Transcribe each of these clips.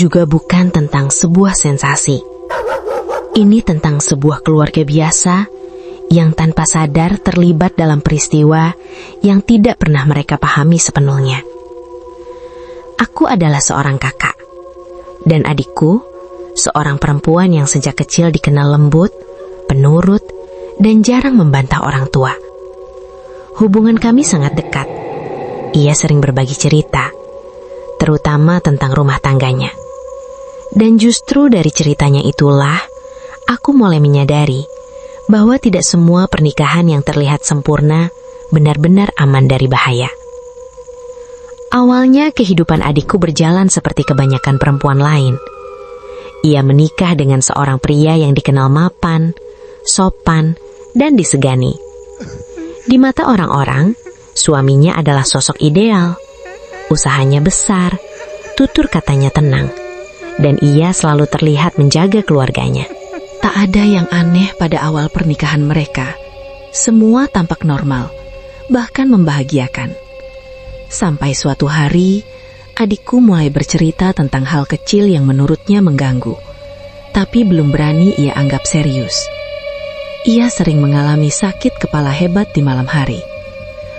juga bukan tentang sebuah sensasi. Ini tentang sebuah keluarga biasa yang tanpa sadar terlibat dalam peristiwa yang tidak pernah mereka pahami sepenuhnya. Aku adalah seorang kakak, dan adikku seorang perempuan yang sejak kecil dikenal lembut, penurut, dan jarang membantah orang tua. Hubungan kami sangat dekat. Ia sering berbagi cerita, terutama tentang rumah tangganya. Dan justru dari ceritanya itulah aku mulai menyadari bahwa tidak semua pernikahan yang terlihat sempurna benar-benar aman dari bahaya. Awalnya kehidupan adikku berjalan seperti kebanyakan perempuan lain. Ia menikah dengan seorang pria yang dikenal mapan, sopan, dan disegani. Di mata orang-orang, suaminya adalah sosok ideal. Usahanya besar, tutur katanya tenang, dan ia selalu terlihat menjaga keluarganya. Tak ada yang aneh pada awal pernikahan mereka. Semua tampak normal, bahkan membahagiakan. Sampai suatu hari, adikku mulai bercerita tentang hal kecil yang menurutnya mengganggu, tapi belum berani ia anggap serius. Ia sering mengalami sakit kepala hebat di malam hari.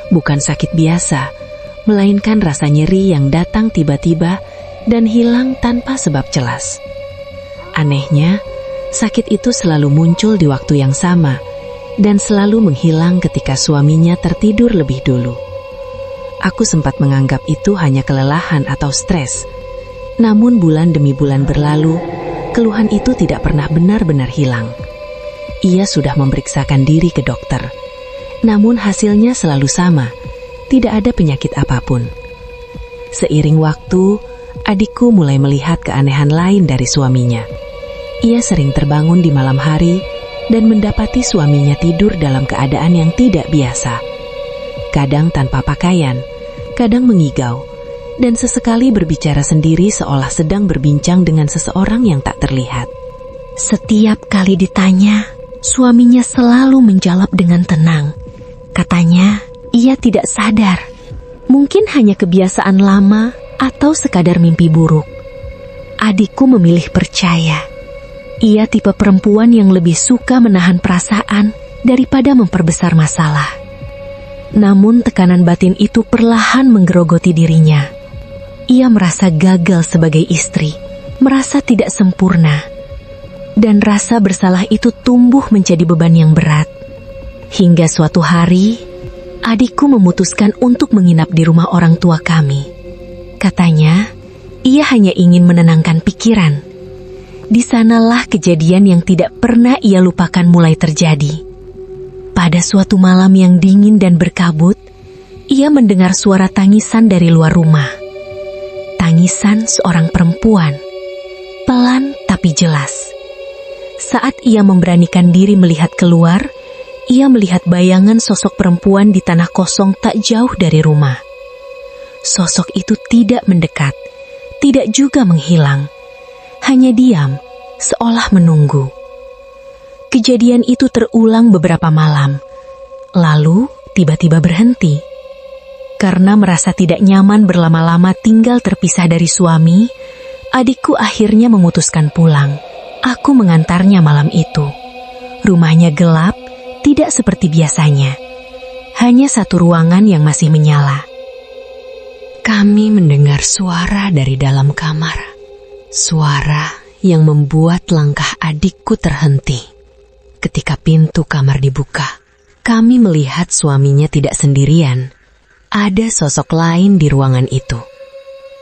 Bukan sakit biasa, melainkan rasa nyeri yang datang tiba-tiba dan hilang tanpa sebab jelas. Anehnya, sakit itu selalu muncul di waktu yang sama dan selalu menghilang ketika suaminya tertidur lebih dulu. Aku sempat menganggap itu hanya kelelahan atau stres. Namun bulan demi bulan berlalu, keluhan itu tidak pernah benar-benar hilang. Ia sudah memeriksakan diri ke dokter. Namun hasilnya selalu sama, tidak ada penyakit apapun. Seiring waktu, adikku mulai melihat keanehan lain dari suaminya. Ia sering terbangun di malam hari dan mendapati suaminya tidur dalam keadaan yang tidak biasa. Kadang tanpa pakaian, kadang mengigau, dan sesekali berbicara sendiri seolah sedang berbincang dengan seseorang yang tak terlihat. Setiap kali ditanya, suaminya selalu menjawab dengan tenang. Katanya, ia tidak sadar. Mungkin hanya kebiasaan lama atau sekadar mimpi buruk. Adikku memilih percaya. Ia tipe perempuan yang lebih suka menahan perasaan daripada memperbesar masalah. Namun tekanan batin itu perlahan menggerogoti dirinya. Ia merasa gagal sebagai istri, merasa tidak sempurna. Dan rasa bersalah itu tumbuh menjadi beban yang berat. Hingga suatu hari, adikku memutuskan untuk menginap di rumah orang tua kami. Katanya, ia hanya ingin menenangkan pikiran. Di sanalah kejadian yang tidak pernah ia lupakan mulai terjadi. Pada suatu malam yang dingin dan berkabut, ia mendengar suara tangisan dari luar rumah. Tangisan seorang perempuan, pelan tapi jelas. Saat ia memberanikan diri melihat keluar, ia melihat bayangan sosok perempuan di tanah kosong tak jauh dari rumah. Sosok itu tidak mendekat, tidak juga menghilang, hanya diam, seolah menunggu. Kejadian itu terulang beberapa malam, lalu tiba-tiba berhenti. Karena merasa tidak nyaman berlama-lama tinggal terpisah dari suami, adikku akhirnya memutuskan pulang. Aku mengantarnya malam itu. Rumahnya gelap, tidak seperti biasanya. Hanya satu ruangan yang masih menyala. Kami mendengar suara dari dalam kamar. Suara yang membuat langkah adikku terhenti. Ketika pintu kamar dibuka, kami melihat suaminya tidak sendirian. Ada sosok lain di ruangan itu.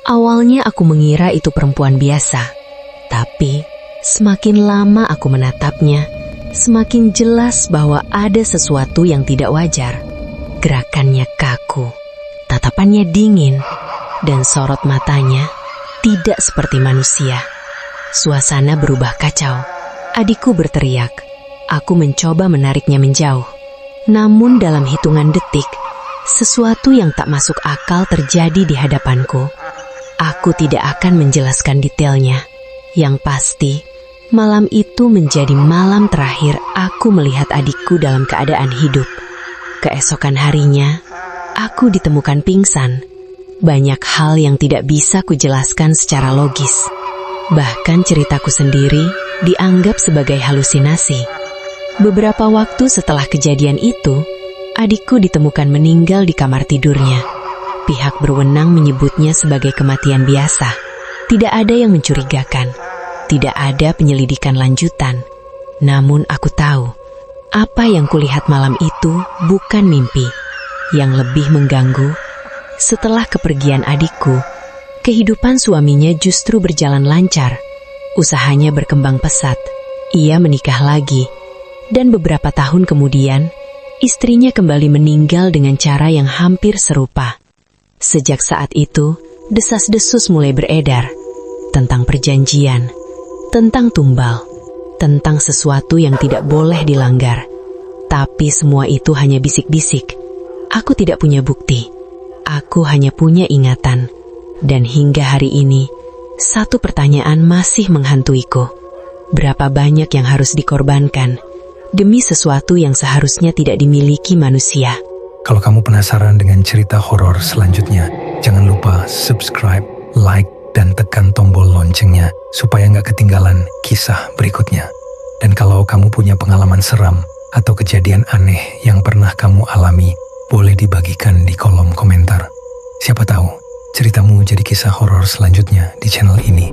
Awalnya aku mengira itu perempuan biasa, tapi semakin lama aku menatapnya, semakin jelas bahwa ada sesuatu yang tidak wajar. Gerakannya kaku, tatapannya dingin, dan sorot matanya tidak seperti manusia. Suasana berubah kacau. Adikku berteriak. Aku mencoba menariknya menjauh. Namun dalam hitungan detik, sesuatu yang tak masuk akal terjadi di hadapanku. Aku tidak akan menjelaskan detailnya. Yang pasti, malam itu menjadi malam terakhir aku melihat adikku dalam keadaan hidup. Keesokan harinya, aku ditemukan pingsan. Banyak hal yang tidak bisa kujelaskan secara logis. Bahkan ceritaku sendiri dianggap sebagai halusinasi. Beberapa waktu setelah kejadian itu, adikku ditemukan meninggal di kamar tidurnya. Pihak berwenang menyebutnya sebagai kematian biasa. Tidak ada yang mencurigakan. Tidak ada penyelidikan lanjutan. Namun aku tahu, apa yang kulihat malam itu bukan mimpi. Yang lebih mengganggu, setelah kepergian adikku, kehidupan suaminya justru berjalan lancar. Usahanya berkembang pesat. Ia menikah lagi. Dan beberapa tahun kemudian, istrinya kembali meninggal dengan cara yang hampir serupa. Sejak saat itu, desas-desus mulai beredar. Tentang perjanjian, tentang tumbal, tentang sesuatu yang tidak boleh dilanggar. Tapi semua itu hanya bisik-bisik. Aku tidak punya bukti. Aku hanya punya ingatan. Dan hingga hari ini, satu pertanyaan masih menghantuiku. Berapa banyak yang harus dikorbankan demi sesuatu yang seharusnya tidak dimiliki manusia? Kalau kamu penasaran dengan cerita horor selanjutnya, jangan lupa subscribe, like, dan tekan tombol loncengnya supaya nggak ketinggalan kisah berikutnya. Dan kalau kamu punya pengalaman seram atau kejadian aneh yang pernah kamu alami, boleh dibagikan di kolom komentar. Siapa tahu ceritamu jadi kisah horor selanjutnya di channel ini.